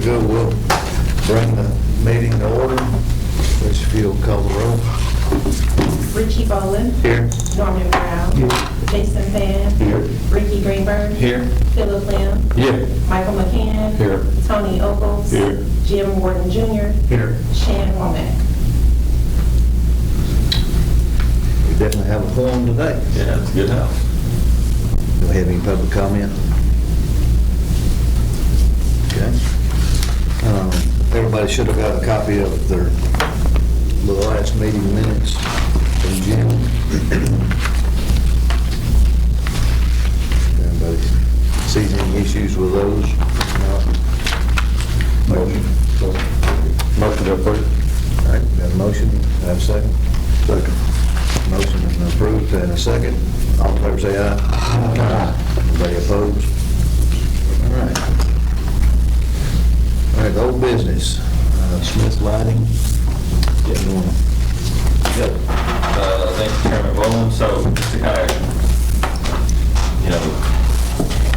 to go, we'll bring the meeting to order. Which if you'll call the roll. Richie Boland. Here. Norman Brown. Here. Jason Fan. Here. Ricky Greenberg. Here. Philip Lim. Here. Michael McCann. Here. Tony Opals. Here. Jim Warden Jr. Here. Shan Womack. We definitely have a forum today. Yeah, it's a good house. Do we have any public comment? Okay. Everybody should have got a copy of the last meeting minutes from Jim. Anybody sees any issues with those? No. Motion to approve. All right, got a motion, have a second? Second. Motion is approved, and a second. All in favor say aye. Aye. Anybody opposed? All right. All right, old business, Smith Lighting. Yep. Thank you, Chairman Boland. So just to kind of,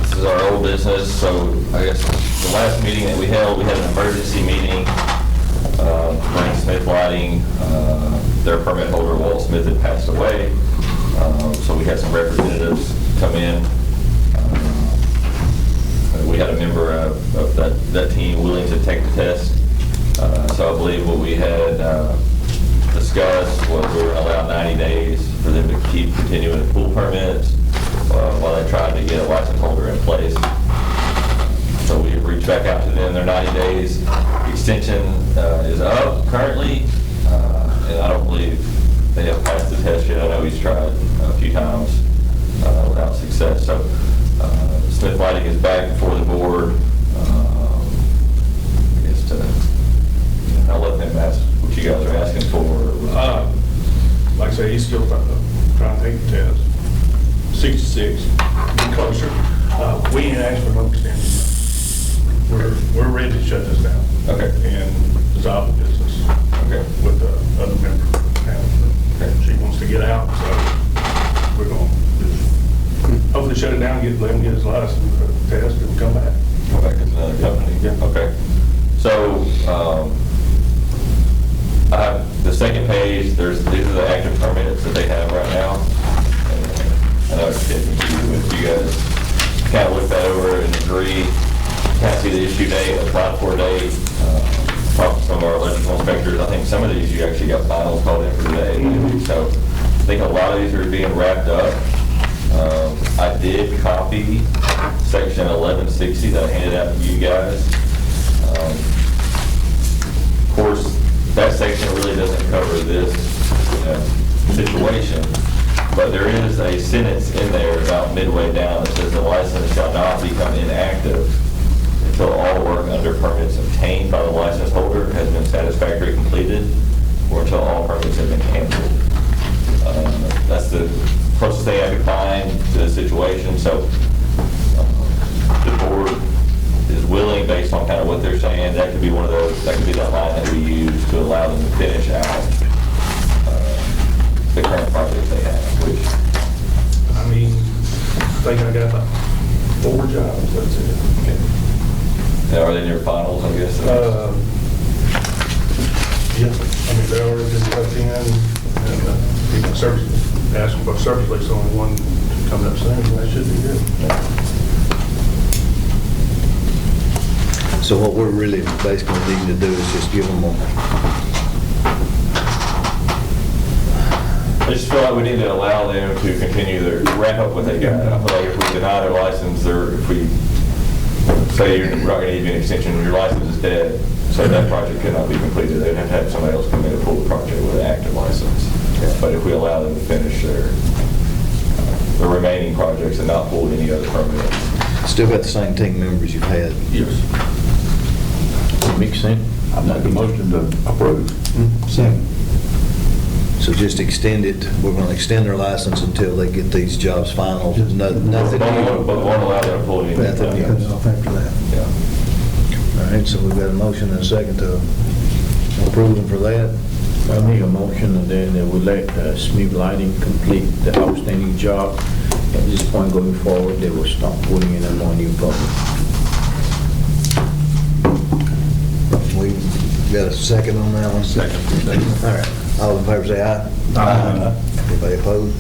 this is our old business. So I guess the last meeting that we held, we had an emergency meeting to bring Smith Lighting. Their permit holder, Walt Smith, had passed away. So we had some representatives come in. We had a member of that team willing to take the test. So I believe what we had discussed was we were going to allow 90 days for them to keep continuing to pull permits while they tried to get a license holder in place. So we reached back out to them. Their 90 days extension is up currently, and I don't believe they have passed the test yet. I know he's tried a few times without success. So Smith Lighting is back before the board. I guess I'll let them ask what you guys are asking for. Like I say, he's still trying to take the test. 66, be closer. We ain't asked for no extension. We're ready to shut this down. Okay. And dissolve the business. Okay. With the other member of the town. Okay. She wants to get out, so we're going to hopefully shut it down, let him get his license, test, and come back. Go back to another company. Yeah. Okay. So I have the second page. These are the active permits that they have right now. And I know it's getting to you, but you guys kind of look that over and agree. Kind of see the issue date, applied for date. Talk to some of our electrical inspectors. I think some of these you actually got finals called in for today. So I think a lot of these are being wrapped up. I did copy section 1160 that I handed out to you guys. Of course, that section really doesn't cover this situation, but there is a sentence in there about midway down that says the license shall not become inactive until all work under permits obtained by the license holder has been satisfactorily completed, or until all permits have been canceled. That's the closest thing I could find to the situation. So the board is willing, based on kind of what they're saying, that could be one of those, that could be that line that we use to allow them to finish out the current project they have, which, I mean, I think I got like 4 jobs, that's it. okay. Are they in your finals, I guess? Yeah, I mean, they already been tucked in, and people service, asking about service, like only one coming up soon, that should be good. So what we're really basically needing to do is just give them I just feel like we need to allow them to continue their, wrap up what they got. I feel like if we deny their license, or if we say you're not going to give you an extension, your license is dead, so that project cannot be completed. They'd have to have somebody else come in and pull the project with an active license. Okay. But if we allow them to finish the remaining projects and not pull any other permits. still got the same team members you've had. Yes. Makes sense. I make a motion to approve. Second. So just extend it, we're going to extend their license until they get these jobs final. Nothing But won't allow them to pull any. Nothing new. Yeah. After that. Yeah. All right, so we've got a motion and a second to approve them for that. I make a motion and then we let Smith Lighting complete the outstanding job. At this point going forward, they will stop putting in a more new public. Got a second on that one? Second. All right, all in favor say aye. Aye. Anybody opposed?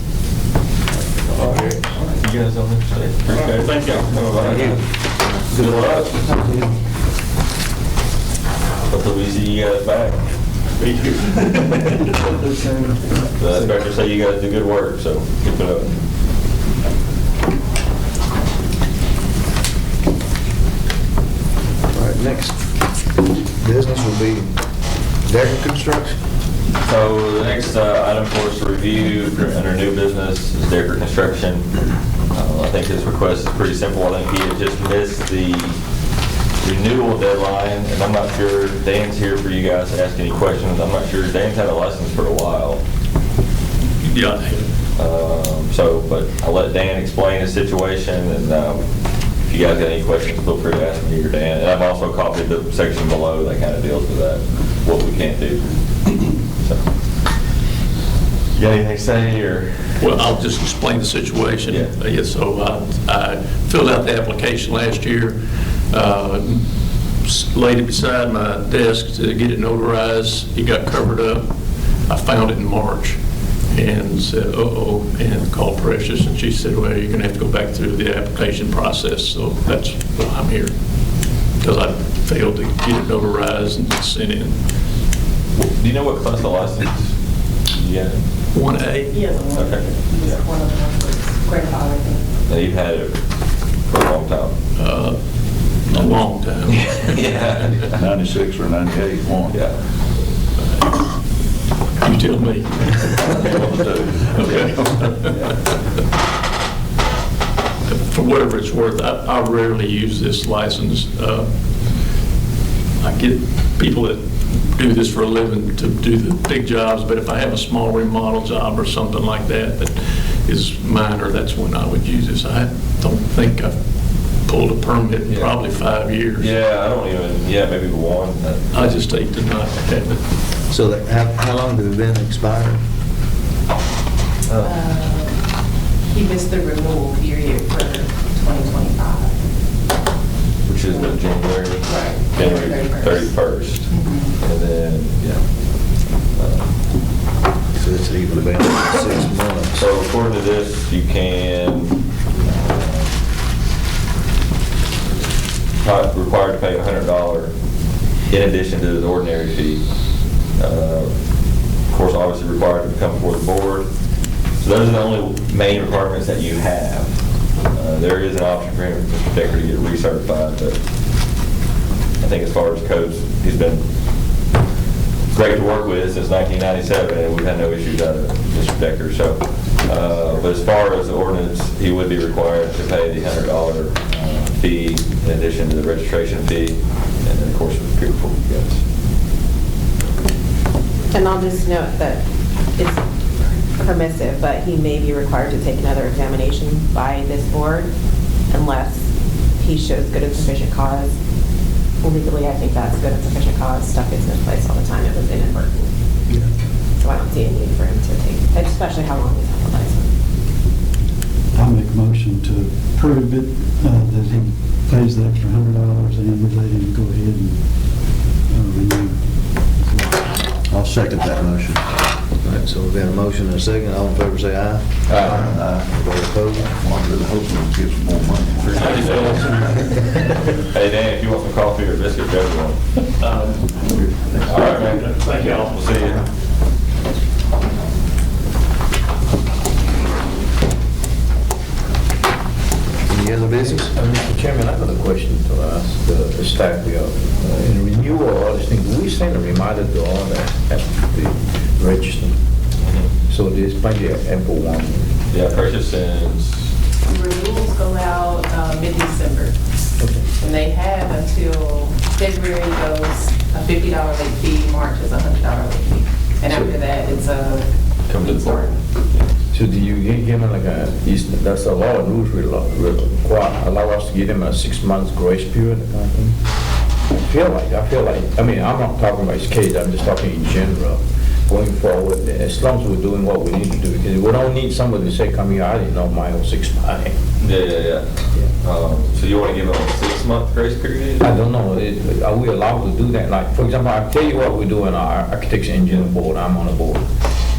All right. You guys don't have to say. Appreciate it. Thank you. Thank you. Good luck. Hopefully we see you guys back. Me too. The inspector say you guys do good work, so keep it up. All right, next business will be Decker Construction. So the next item for us to review under new business is Decker Construction. I think his request is pretty simple. I think he had just missed the renewal deadline, and I'm not sure, Dan's here for you guys to ask any questions. I'm not sure, Dan's had a license for a while. Yeah. But I'll let Dan explain his situation, and if you guys got any questions, feel free to ask me or Dan. And I've also copied the section below that kind of deals with that, what we can't do. So, you got anything to say, or? Well, I'll just explain the situation. Yeah. So I filled out the application last year, laid it beside my desk to get it notarized. It got covered up. I found it in March and said, uh-oh, and called Precious, and she said, well, you're going to have to go back through the application process. So that's why I'm here, because I failed to get it notarized and sent in. Do you know what class of license you got? 1A. He has a one. Okay. He's Yeah. one of the ones that's grandfathered in. And you've had it for a long time? A long time. Yeah. 96 or 98, one. Yeah. You tell me. Okay. For whatever it's worth, I rarely use this license. I get people that do this for a living to do the big jobs, but if I have a small remodel job or something like that that is minor, that's when I would use this. I don't think I've pulled a permit in probably 5 years. Yeah, I don't even, maybe one. I just hate to not have it. So how long have it been expired? He missed the renewal period for 2025. Which is the January? Right. January 31st. And then, So it's even been 6 months. so according to this, you can, required to pay $100 in addition to the ordinary fee. Of course, obviously required to come before the board. So those are the only main requirements that you have. There is an option for him, Mr. Decker, to get recertified, but I think as far as codes, he's been great to work with since 1997, and we've had no issues out of Mr. Decker. So, but as far as the ordinance, he would be required to pay the $100 fee in addition to the registration fee, and then of course with peer before you guys. And I'll just note that it's permissive, but he may be required to take another examination by this board unless he shows good and sufficient cause. Legally, I think that's good and sufficient cause. Stuff gets misplaced all the time. It was inadvertent. So I don't see a need for him to take, especially how long he's had the license. I'll make a motion to approve it, that he pays the extra $100 and we let him go ahead and renew. I'll second that motion. All right, so we've got a motion and a second. All in favor say aye. Aye. Anybody opposed? One of the hopefully get some more money. Hey, Dan, if you want some coffee or biscuits, everyone. All right, man. Thank you all. We'll see you. Any other business? Mr. Chairman, I have a question to ask the staff here. In renewal, all these things, do we send a reminder to all that have to be registered? So there's plenty of ample one. Yeah, purchase sends. Renewals go out mid-December. And they have until February goes a $50 late fee, March is a $100 late fee. And after that, it's a... Come to the board. So do you give them like that's a law, rules allow us to give them a 6 months grace period kind of thing? I feel like, I mean, I'm not talking about his case, I'm just talking in general. Going forward, as long as we're doing what we need to do, because we don't need somebody to say, come here, I didn't know mine was expired. Yeah. So you want to give them a 6-month grace period? I don't know, are we allowed to do that? Like, for example, I'll tell you what we do in our architecture engineering board, I'm on the board.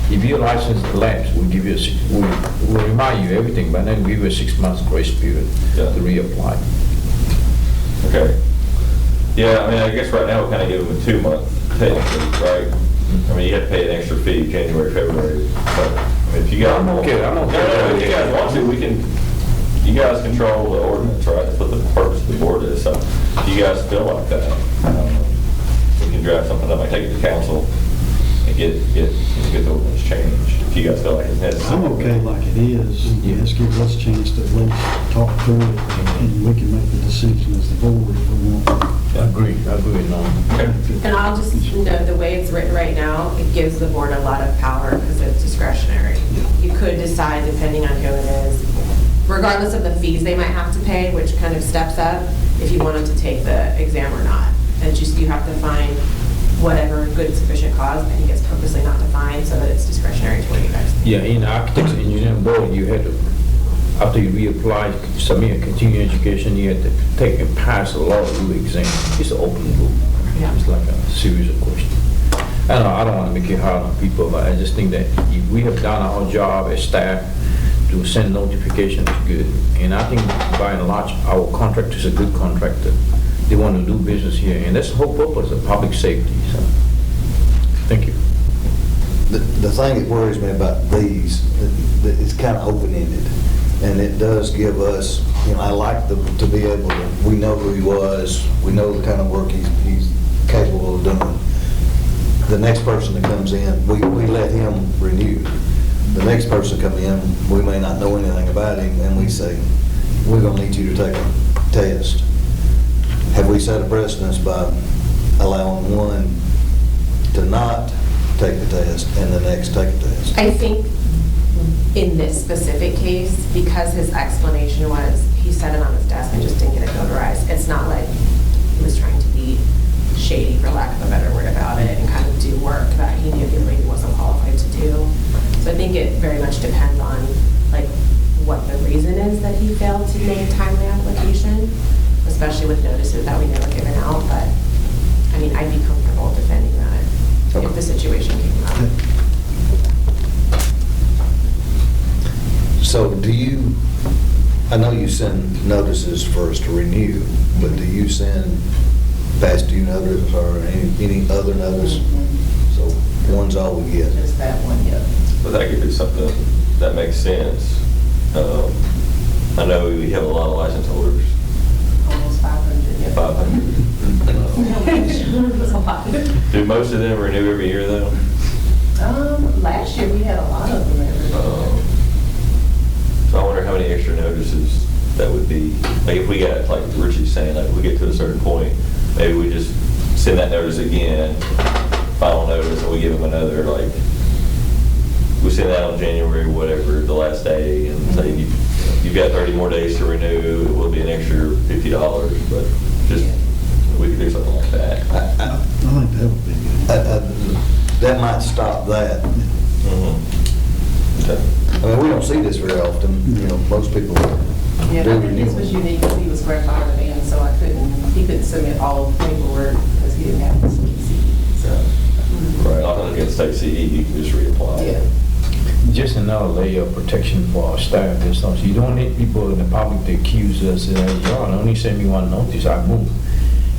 If your license lapse, we give you we'll remind you everything, but then we give you a 6 months grace period to Yeah. reapply. Okay. Yeah, I mean, I guess right now we kind of give them a 2-month technically, right? I mean, you have to pay an extra fee January, February, but I mean, if you guys. I'm okay. No, if you guys want to, we can, you guys control the ordinance, right? That's what the purpose of the board is, so if you guys feel like that, we can draft something up, I take it to council and get the ordinance changed, if you guys feel like it's necessary. I'm okay like it is. This gives us a chance to at least talk through it, and we can make the decision as the board if we want. I agree, no. Okay. And I'll just note, the way it's written right now, it gives the board a lot of power because it's discretionary. You could decide, depending on who it is, regardless of the fees they might have to pay, which kind of steps up, if you wanted to take the exam or not. And just, you have to find whatever good sufficient cause. I think it's purposely not defined so that it's discretionary to what you guys think. Yeah, in the architecture engineering board, you had to, after you reapply, submit a continuing education, you had to take and pass a law review exam. It's an open book. Yeah. It's like a series of questions. I don't want to make it hard on people, but I just think that if we have done our job as staff to send notification is good. And I think by and large, our contractor is a good contractor. They want to do business here, and that's the whole purpose of public safety, so, thank you. The thing that worries me about these, it's kind of open-ended, and it does give us, I like to be able to, we know who he was, we know the kind of work he's capable of doing. The next person that comes in, we let him renew. The next person come in, we may not know anything about him, and we say, we're gonna need you to take a test. Have we set a precedence by allowing one to not take the test and the next take a test? I think in this specific case, because his explanation was, he set it on his desk and just didn't get it notarized, it's not like he was trying to be shady, for lack of a better word about it, and kind of do work that he knew he really wasn't qualified to do. So I think it very much depends on like what the reason is that he failed to make a timely application, especially with notices that we never given out. But I mean, I'd be comfortable defending that if the situation came up. So do you, I know you send notices for us to renew, but do you send past due notice or any other notice? So one's all we get. Just that one, yeah. But that could be something that makes sense. I know we have a lot of license holders, Almost 500, yeah. 500. It was a lot. Do most of them renew every year though? Last year, we had a lot of them every year. So I wonder how many extra notices that would be. Like if we got, like Richie's saying, like we get to a certain point, maybe we just send that notice again, final notice, and we give them another, like, we send that on January, whatever, the last day, and say you've got 30 more days to renew, it will be an extra $50, but just, we could do something like that. I think that would be good. That might stop that. Okay. I mean, we don't see this very often, most people Yeah, do I think this renew. was unique because he was grandfathered in, so he couldn't submit all of the paperwork because he didn't have the CEC, so. Right, I'll look at state CE, you can just reapply. Yeah. Just another layer of protection for our staff and stuff. So you don't need people in the public to accuse us, y'all only send me one notice, I move.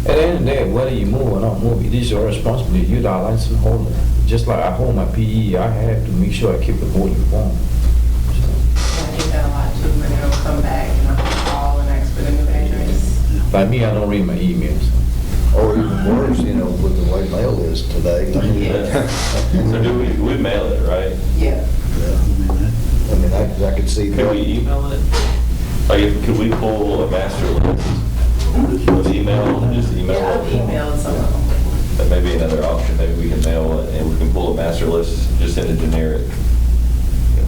At the end of the day, whether you move or not move, it is your responsibility. You're the license holder. Just like I hold my PE, I have to make sure I keep the board informed. I think that a lot too, when they'll come back and I'll call and ask for the new address. Like me, I don't read my emails. Or even worse, with the way mail is today. I mean, So do we mail it, right? Yeah. I mean, I could see. Can we email it? Like, could we pull a master list of email, and just email Yeah, I've it? emailed some of them. That may be another option, maybe we can mail it, and we can pull a master list, just send a generic,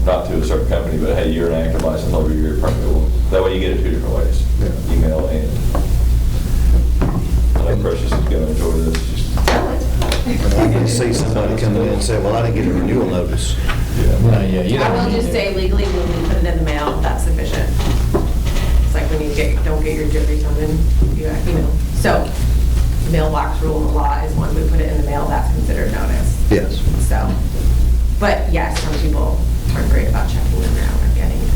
not to a certain company, but hey, you're an active license holder, you're a permit holder. That way you get it 2 different ways, email and. I know Precious is going to enjoy this. I can see somebody coming in and say, well, I didn't get a renewal notice. Yeah, you I don't will need just it. say legally, when we put it in the mail, that's sufficient. It's like when you don't get your jury something, you know. So mailbox rule in the law is once we put it in the mail, that's considered notice. Yes. So, but yes, some people aren't great about checking them out or getting it.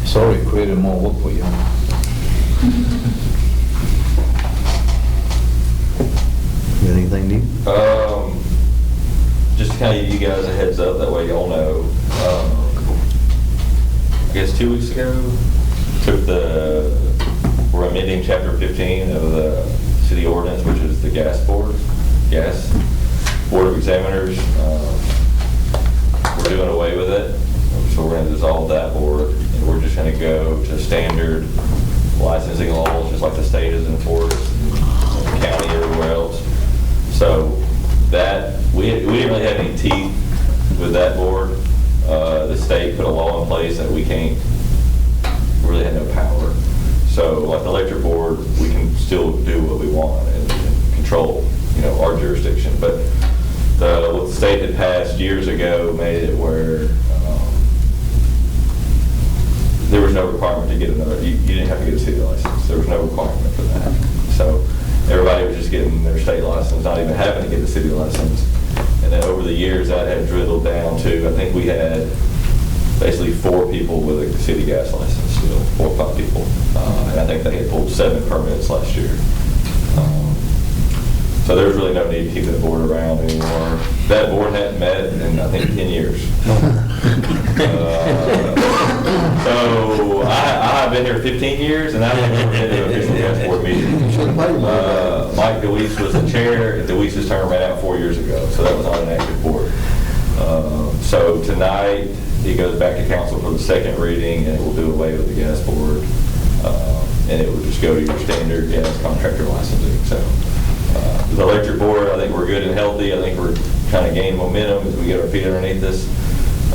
It's already created more work for you. You got anything new? Just to kind of give you guys a heads up, that way y'all know. I guess 2 weeks ago, we're amending chapter 15 of the city ordinance, which is the gas board of examiners. We're doing away with it, so we're going to dissolve that board, and we're just going to go to standard licensing laws, just like the state has enforced, the county, everywhere else. So that, we didn't really have any teeth with that board. The state put a law in place that we really had no power. So like the electric board, we can still do what we want and control, our jurisdiction. But what the state had passed years ago made it where there was no requirement to get you didn't have to get a city license. There was no requirement for that. So everybody was just getting their state license, not even having to get the city license. And then over the years, that had dwindled down to, I think we had basically 4 people with a city gas license still, 4 or 5 people. And I think they had pulled 7 permits last year. So there's really no need to keep that board around anymore. That board hadn't met in, I think, 10 years. So I've been here 15 years, and I've never been to an official gas board meeting. Mike DeWeese was the chair, and DeWeese's term ran out 4 years ago, so that was not an active board. So tonight, it goes back to council for the second reading, and it will do away with the gas board, and it will just go to your standard gas contractor licensing. So the electric board, I think we're good and healthy. I think we're kind of gaining momentum as we get our feet underneath this.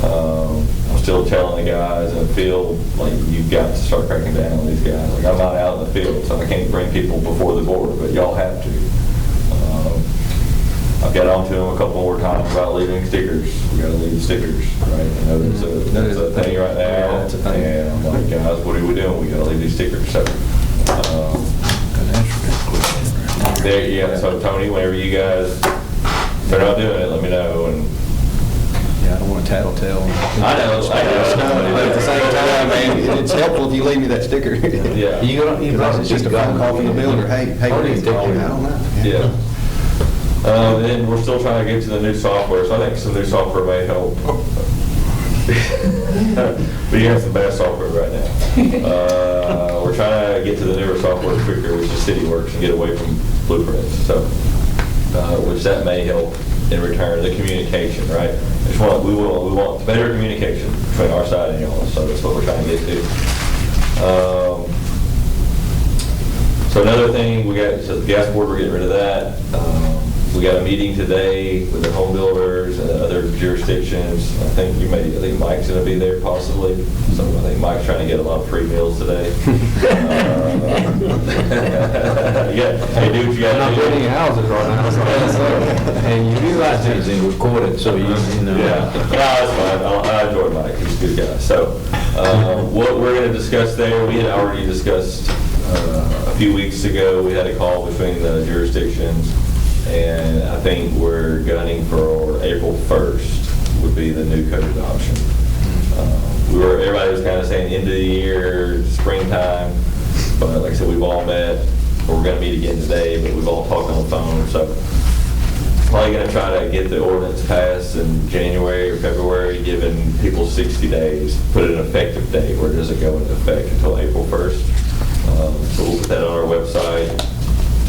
I'm still telling the guys in the field, like, you've got to start cracking down on these guys. Like, I'm not out in the field, so I can't bring people before the board, but y'all have to. I've got on to them a couple more times about leaving stickers. We got to leave the stickers, right? I know that's a thing right now. And I'm like, guys, what are we doing? We got to leave these stickers. So, so Tony, whenever you guys, if they're not doing it, let me know. And yeah, I don't want to tattletale. I know. But at the same time, man, it's helpful if you leave me that sticker. Yeah. Because it's just a phone call from the builder. Hey, I don't know. Yeah. And we're still trying to get to the new software, so I think some new software may help. But you have some bad software right now. We're trying to get to the newer software quicker, which is CityWorks, and get away from Blueprints. So, which that may help in return. The communication, right? We want better communication between our side and y'all. So that's what we're trying to get to. So another thing, so the gas board, we're getting rid of that. We got a meeting today with the home builders and other jurisdictions. I think Mike's going to be there possibly. So I think Mike's trying to get a lot of free meals today. Hey, do what you got to do. I'm not building houses right now, so and you realize it's being recorded, so you know. Yeah, no, that's fine. I enjoy Mike. He's a good guy. So what we're going to discuss there, we had already discussed a few weeks ago. We had a call between the jurisdictions. And I think we're gunning for April 1st would be the new code adoption. Everybody was kind of saying end of the year, springtime, but like I said, we've all met. We're going to meet again today, but we've all talked on the phone. So probably going to try to get the ordinance passed in January or February, giving people 60 days, put an effective date where it doesn't go into effect until April 1st. So we'll put that on our website.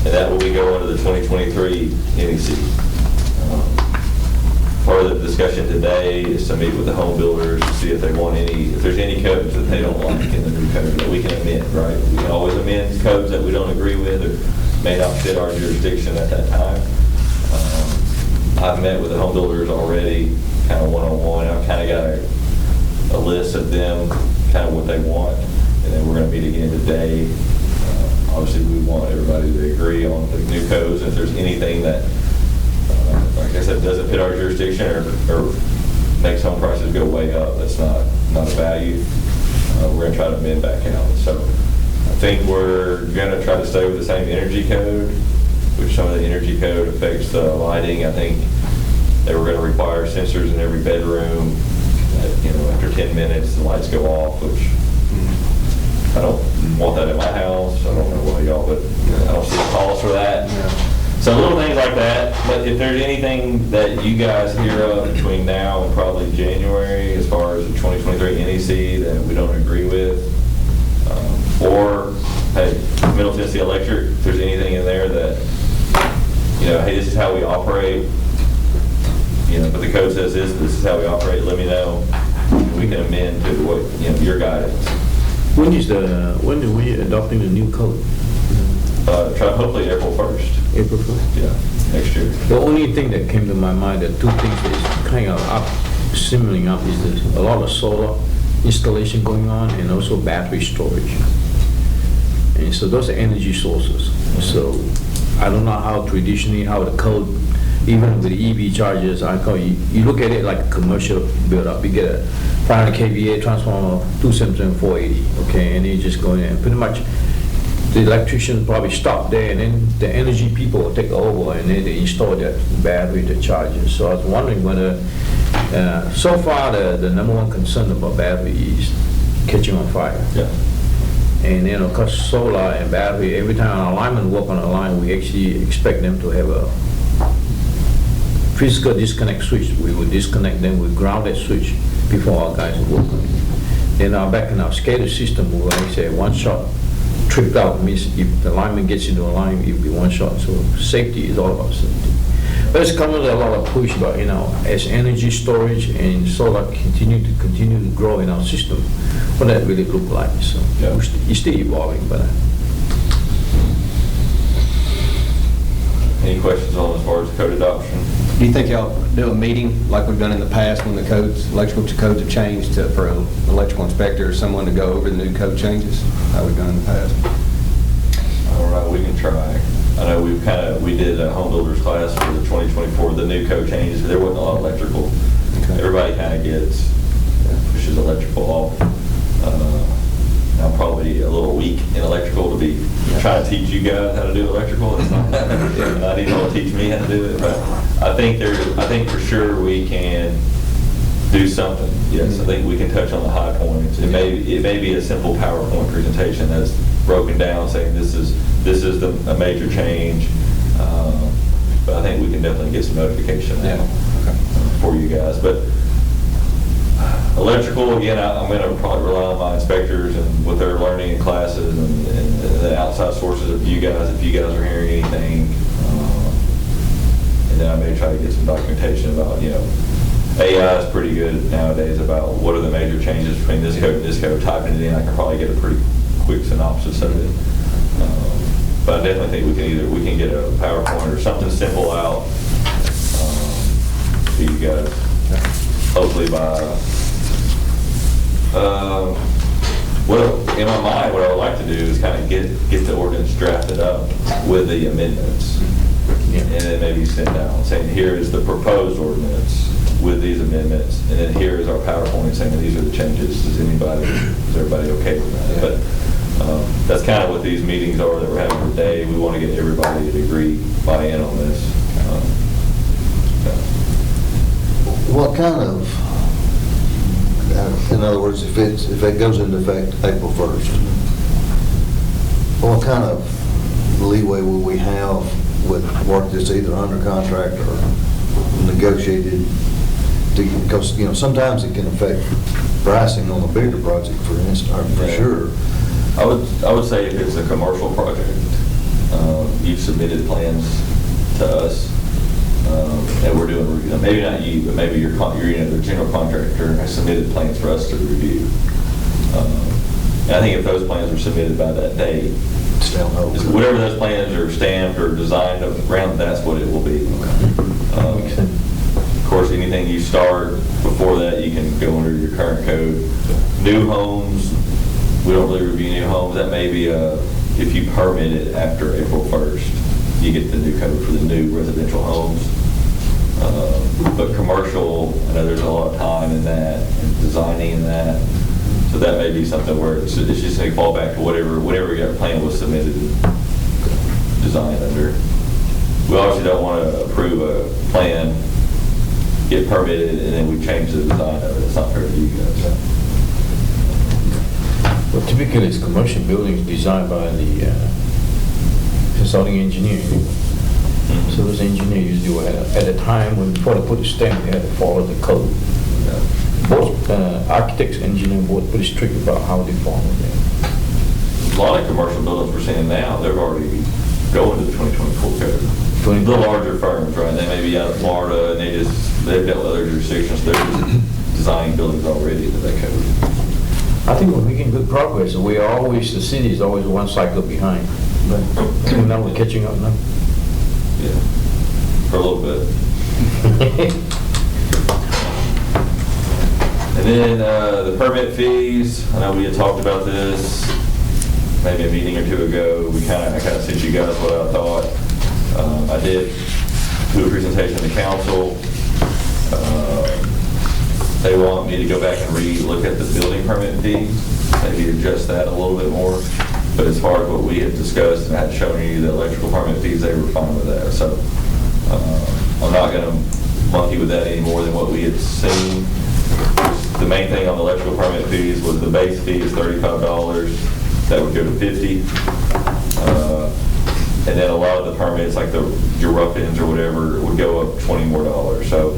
And that will be going to the 2023 NEC. Part of the discussion today is to meet with the home builders to see if they want if there's any codes that they don't like in the new code that we can amend, right? We can always amend codes that we don't agree with or may not fit our jurisdiction at that time. I've met with the home builders already, kind of one-on-one. I've kind of got a list of them, kind of what they want, and then we're going to meet again today. Obviously, we want everybody to agree on the new codes. If there's anything that, like I said, doesn't fit our jurisdiction or makes home prices go way up. That's not a value. We're gonna try to amend back out. So I think we're gonna try to stay with the same energy code, which some of the energy code affects the lighting. I think they were gonna require sensors in every bedroom. After 10 minutes, the lights go off, which I don't want that in my house. I don't know why y'all, but I don't see the calls for that. So little things like that. But if there's anything that you guys hear of between now and probably January, as far as the 2023 NEC that we don't agree with, or hey, Middle Tennessee Electric, if there's anything in there that, hey, this is how we operate, but the code says this is how we operate, let me know. We can amend to what, your guidance. When are we adopting the new code? Hopefully April 1st. April 1st? Yeah, next year. The only thing that came to my mind, the two things that is kind of simmering up is there's a lot of solar installation going on and also battery storage. And so those are energy sources. So I don't know how traditionally, how the code, even with EV chargers, you look at it like a commercial build up. You get a 500 kVA transformer, 277 480, okay, and you just go in and pretty much the electrician probably stop there, and then the energy people will take over and then they install that battery, the chargers. So I was wondering whether, so far the number one concern about battery is catching on fire. Yeah. And then of course solar and battery, every time our linemen work on a line, we actually expect them to have a physical disconnect switch. We would disconnect them with grounded switch before our guys work on it. Then back in our SCADA system, we will say one shot tripped out means if the lineman gets into a line, it will be one shot. So safety is all about safety. But it's coming with a lot of push, but as energy storage and solar continue to grow in our system, what that really look like. So Yeah. it's still evolving, but. Any questions on as far as code adoption? Do you think y'all do a meeting like we've done in the past when the electrical codes have changed for an electrical inspector or someone to go over the new code changes? How we've done in the past? All right, we can try. I know we did a home builders class for the 2024, the new code changes. There wasn't a lot of electrical. Okay. Everybody kind of pushes electrical off. I'm probably a little weak in electrical to be trying to teach you guys how to do electrical. It's not I need y'all to teach me how to do it, but I think for sure we can do something. Yes, I think we can touch on the high points. It may be a simple PowerPoint presentation that's broken down, saying this is a major change. But I think we can definitely get some notification now for you guys. But electrical, again, I'm going to probably rely on my inspectors and what they're learning in classes and the outside sources of you guys, if you guys are hearing anything. And then I may try to get some documentation about, AI is pretty good nowadays about what are the major changes between this code and this code. Typing it in, I can probably get a pretty quick synopsis of it. But I definitely think we can get a PowerPoint or something simple out for you guys. Hopefully by, well, in my mind, what I would like to do is kind of get the ordinance drafted up with the amendments. Yeah. And then maybe send out saying, here is the proposed ordinance with these amendments, and then here is our PowerPoint saying these are the changes. Is everybody okay with that? But that's kind of what these meetings are that we're having today. We want to get everybody to agree, buy in on this. What kind of, in other words, if it goes into effect April 1st, what kind of leeway will we have with work that's either under contract or negotiated? Because sometimes it can affect pricing on a bigger project, for instance, or for sure. I would say if it's a commercial project, you've submitted plans to us, and we're doing, maybe not you, but maybe the general contractor has submitted plans for us to review. And I think if those plans are submitted by that date, whatever those plans are stamped or designed around, that's what it will be. Of course, anything you start before that, you can go under your current code. New homes, we don't really review new homes. That may be if you permit it after April 1st, you get the new code for the new residential homes. But commercial, I know there's a lot of time in that, and designing that. So that may be something where it's just going to fall back to whatever your plan was submitted and designed under. We obviously don't want to approve a plan, get permitted, and then we change the design of it. It's not fair to you guys. Well, typically, it's commercial buildings designed by the consulting engineer. So those engineers usually will have, at the time when, before they put the stamp, they had to follow the code. Both architects and engineering board pretty strict about how they follow that. A lot of commercial buildings we're seeing now, they're already going to the 2024 code. The larger firms, right? They may be out of Florida and they've got other jurisdictions. They're just designing buildings already to that code. I think we're making good progress. The city is always one cycle behind. But now we're catching up now. Yeah, for a little bit. And then the permit fees, I know we had talked about this maybe a meeting or two ago. I kind of sent you guys what I thought. I did do a presentation to council. They want me to go back and re-look at the building permit fees, maybe adjust that a little bit more. But as far as what we had discussed and I had shown you the electrical permit fees, they were fine with that. So I'm not going to monkey with that any more than what we had seen. The main thing on the electrical permit fees was the base fee is $35. That would go to $50. And then a lot of the permits, like your rough ends or whatever, would go up $20 more. So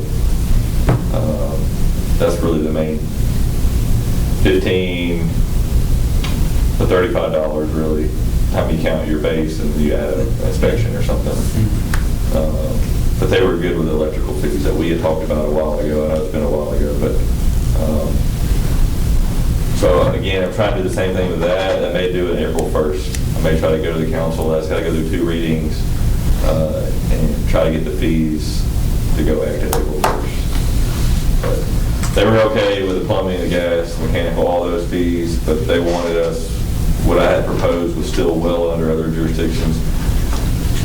that's really the main 15 to $35 really, time you count your base and you add an inspection or something. But they were good with the electrical fees that we had talked about a while ago. I know it's been a while ago, but so again, I'm trying to do the same thing with that. I may do it April 1st. I may try to go to the council. That's got to go through 2 readings and try to get the fees to go back to April 1st. But they were okay with the plumbing, the gas, mechanical, all those fees, but they wanted us, what I had proposed was still well under other jurisdictions.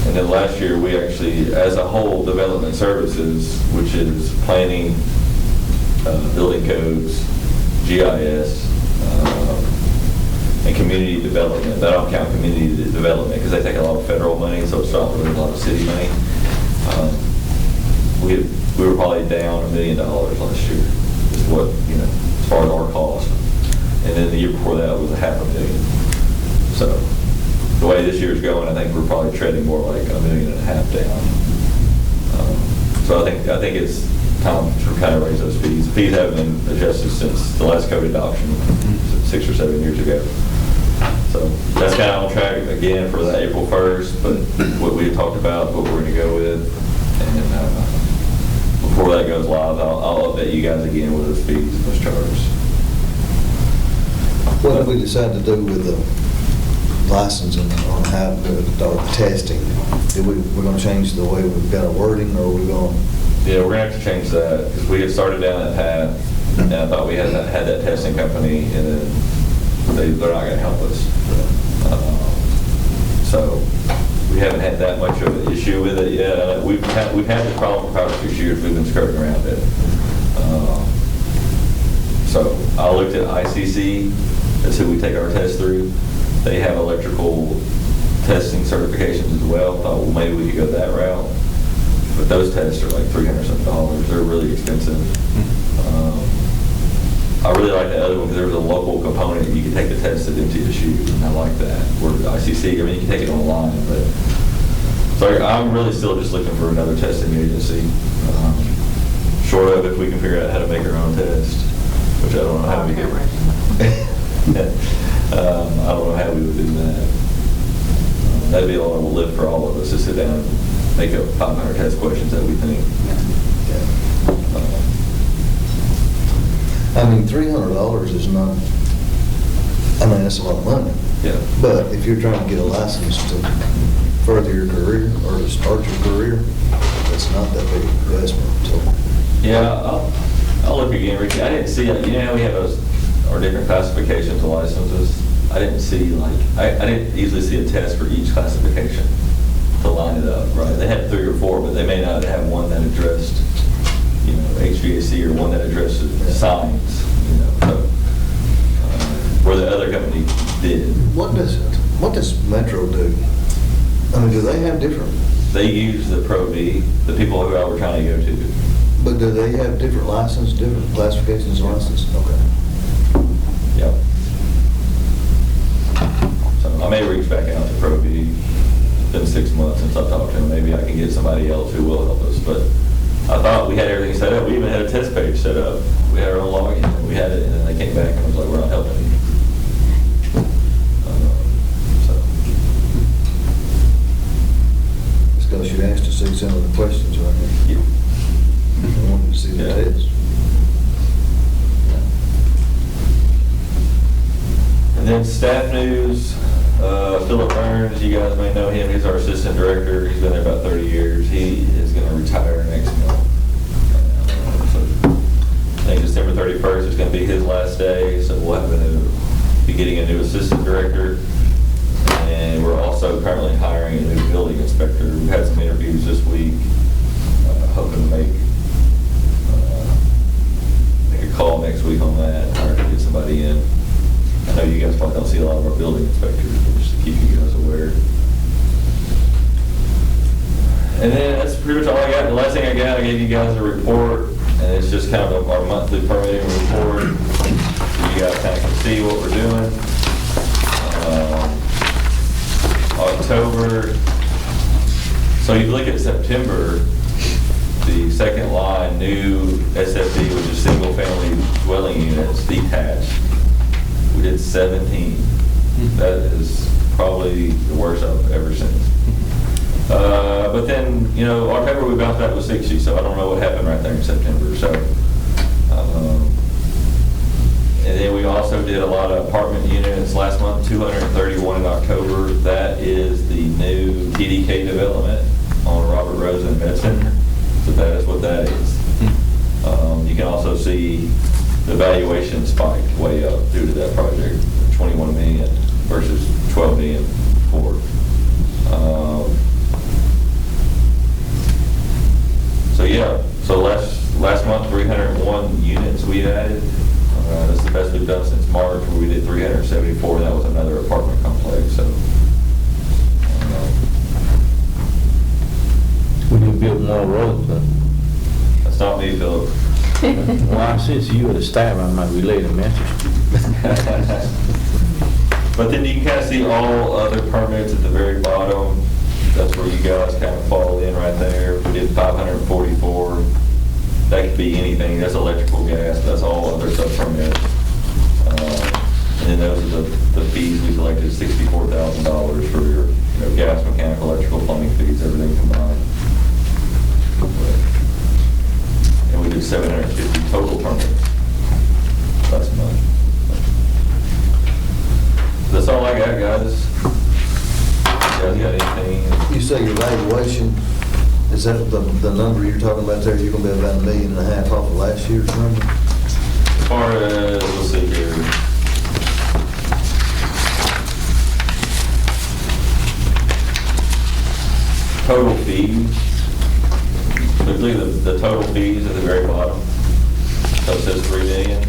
And then last year, we actually, as a whole, development services, which is planning, building codes, GIS, and community development. I don't count community development because they take a lot of federal money, so it's not really a lot of city money. We were probably down $1 million last year, is what, as far as our cost. And then the year before that was $500,000. So the way this year's going, I think we're probably treading more like $1.5 million down. So I think it's time to kind of raise those fees. The fees haven't been adjusted since the last code adoption 6 or 7 years ago. So that's kind of on track again for the April 1st, but what we had talked about, what we're going to go with, and before that goes live, I'll update you guys again with those fees and those charges. What did we decide to do with the licensing on how the testing? We're going to change the way we've got our wording, or are we going? Yeah, we're going to have to change that because we had started down that path, and I thought we had that testing company, and then they're not going to help us. So we haven't had that much of an issue with it yet. We've had this problem for 5 or 6 years. We've been skirting around it. So I looked at ICC. That's who we take our test through. They have electrical testing certifications as well. Thought, well, maybe we could go that route. But those tests are like $300-something. They're really expensive. I really like the other one because there was a local component. You could take the test at MTSU, and I like that. Or ICC, I mean, you can take it online, but so I'm really still just looking for another testing agency. Short of if we can figure out how to make our own test, which I don't know how we do. I don't know how we would do that. That'd be a lot of a lift for all of us to sit down and make up 500 test questions that we think. I mean, $300 is not, I mean, that's a lot of money. Yeah. But if you're trying to get a license to further your career or to start your career, it's not that big an investment. So. Yeah, I'll look again, Ricky. I didn't see, how we have our different classifications of licenses. I didn't see, I didn't easily see a test for each classification to line it up, right? They had 3 or 4, but they may not have one that addressed HVAC or one that addresses signs, so, where the other company did. What does Metro do? I mean, do they have different, They use the Pro V, the people who I were trying to go to. but do they have different license, different classifications of license? Okay. Yep. So I may reach back out to Pro V. It's been 6 months since I talked to him. Maybe I can get somebody else who will help us. But I thought we had everything set up. We even had a test page set up. We had our own login. And we had it, and then they came back and was like, we're not helping you. So. Just because you asked to see some of the questions right here. Yeah. I wanted to see the Yeah. test. And then staff news, Philip Burns, you guys may know him, he's our assistant director, he's been there about 30 years. He is going to retire next month. So, I think December 31st is going to be his last day, so we'll have to be getting a new assistant director. And we're also currently hiring a new building inspector. We've had some interviews this week, hoping to make a call next week on that, or to get somebody in. I know you guys probably don't see a lot of our building inspectors, but just to keep you guys aware. And then that's pretty much all I got. The last thing I got, I gave you guys a report, and it's just kind of our monthly permitting report. So you guys kind of can see what we're doing. October, so you look at September, the second line, new SFD, which is single family dwelling units, detached. We did 17. That is probably the worst I've ever seen. But then, October we bounced back with 60, so I don't know what happened right there in September. So, and then we also did a lot of apartment units last month, 231 in October. That is the new TDK development on Robert Rosen Med Center. So that is what that is. You can also see the valuation spiked way up due to that project, 21 million versus 12 million for. So yeah, so last month 301 units we added. That's the best we've done since March, where we did 374. That was another apartment complex. So. We need to build more roads, huh? That's not me, Philip. Well, since you were the staff, I might relay the message. But then you can kind of see all other permits at the very bottom. That's where you guys kind of fall in right there. We did 544. That could be anything. That's electrical, gas. That's all other sub permits. And then those are the fees we collected, $64,000 for your gas, mechanical, electrical, plumbing fees, everything combined. And we did 750 total permits last month. That's all I got, guys. You guys got anything? You say your valuation, is that the number you're talking about there? You're going to be about $1.5 million off of last year's number? As far as, let's see here. Total fees. So look at the total fees at the very bottom. So it says $3 million.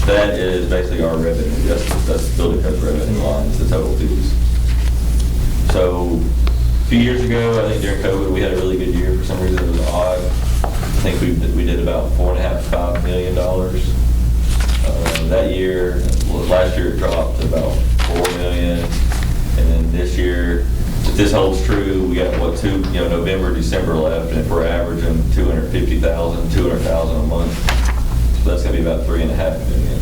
That is basically our revenue. That's building code revenue lines, the total fees. So a few years ago, I think during COVID, we had a really good year. For some reason, it was odd. I think we did about $4.5 to $5 million. That year, last year it dropped to about $4 million. And then this year, if this holds true, we got November, December left, and if we're averaging 250,000, 200,000 a month, so that's going to be about $3.5 million.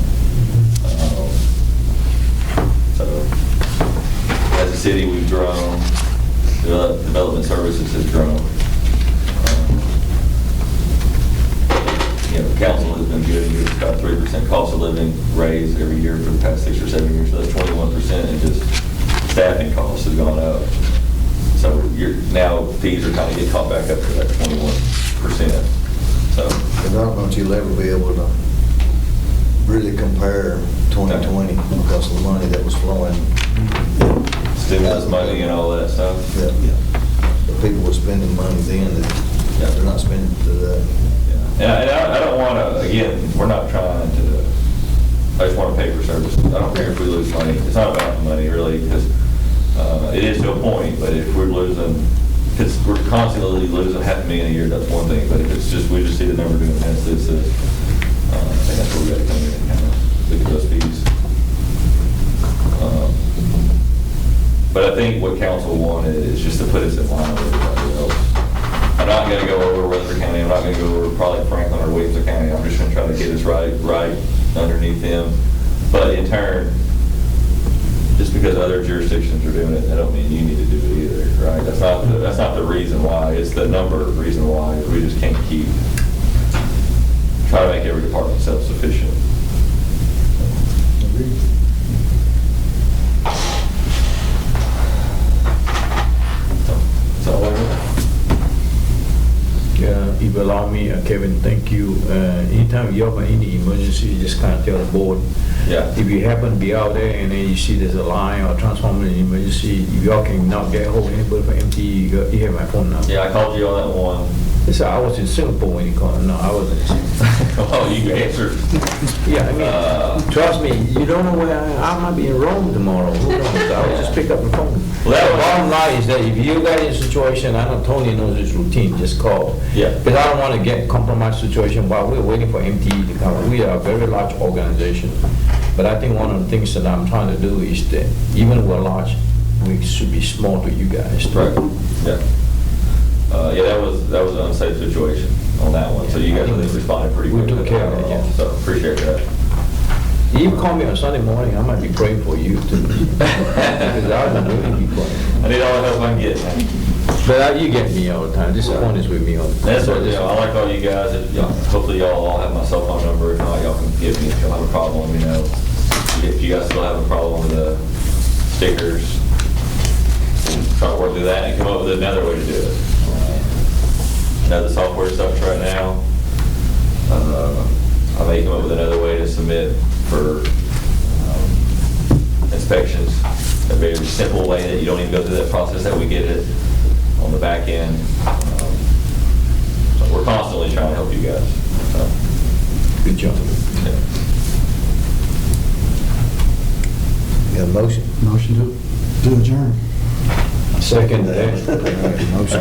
So, as a city, we've grown. Development services has grown. Council has been good. It's got 3% cost of living raise every year for the past 6 or 7 years. So that's 21%, and just staffing costs have gone up. So now fees are kind of getting caught back up to that 21%. So. I don't know if you'll ever be able to really compare 2020 because of the money that was flowing. Stimulus money and all that stuff. Yeah. The people were spending money then that They're not spending to that. Yeah. And I don't want to, again, we're not trying to, I just want to pay for services. I don't care if we lose money. It's not about the money really, because it is to a point, but if we're losing, because we're constantly losing $500,000 a year, that's one thing. But if it's just, we just see the number doing this, I think that's where we got to come in and kind of look at those fees. But I think what council wanted is just to put us in line with everybody else. I'm not going to go over Rutherford County, I'm not going to go over probably Franklin or Williamson County, I'm just going to try to get us right underneath them. But in turn, just because other jurisdictions are doing it, that don't mean you need to do it either, right? That's not the reason why, it's the reason why, we just can't try to make every department self-sufficient. So, If you allow me, Kevin, thank you. Anytime you have any emergency, you just kind of tell the board. yeah. If you happen to be out there and then you see there's a line or transformer in emergency, if y'all can not get hold of anybody for MTE, you have my phone number. Yeah, I called you on that one. Listen, I was in Singapore when you called. No, I wasn't in Singapore. Oh, you answered. Yeah, I mean, trust me, you don't know where I might be in Rome tomorrow. Who knows? I would just pick up the phone. Well, that The was- bottom line is that if you got in a situation, I know Tony knows this routine, just call. Yeah. Because I don't want to get compromised situation while we're waiting for MTE to come. We are a very large organization. But I think one of the things that I'm trying to do is that even we're large, we should be small to you guys. Right, yeah. Yeah, that was an unsafe situation on that one, so you guys really responded pretty We quickly. took care of it, yeah. So appreciate that. You call me on Sunday morning, I might be praying for you too. Because I would really be praying. I need all the help I can get, man. But you get me all the time, this phone is with me all the time. That's what, I like all you guys, hopefully y'all all have my cell phone number, if not, y'all can give me if y'all have a problem, let me know. If you guys still have a problem with the stickers, try to work through that and come up with another way to do it. I know the software sucks right now. I may come up with another way to submit for inspections, a very simple way that you don't even go through that process, that we get it on the back end. So we're constantly trying to help you guys. So, Good job. yeah. You got a motion? Motion to adjourn. Second. Motion.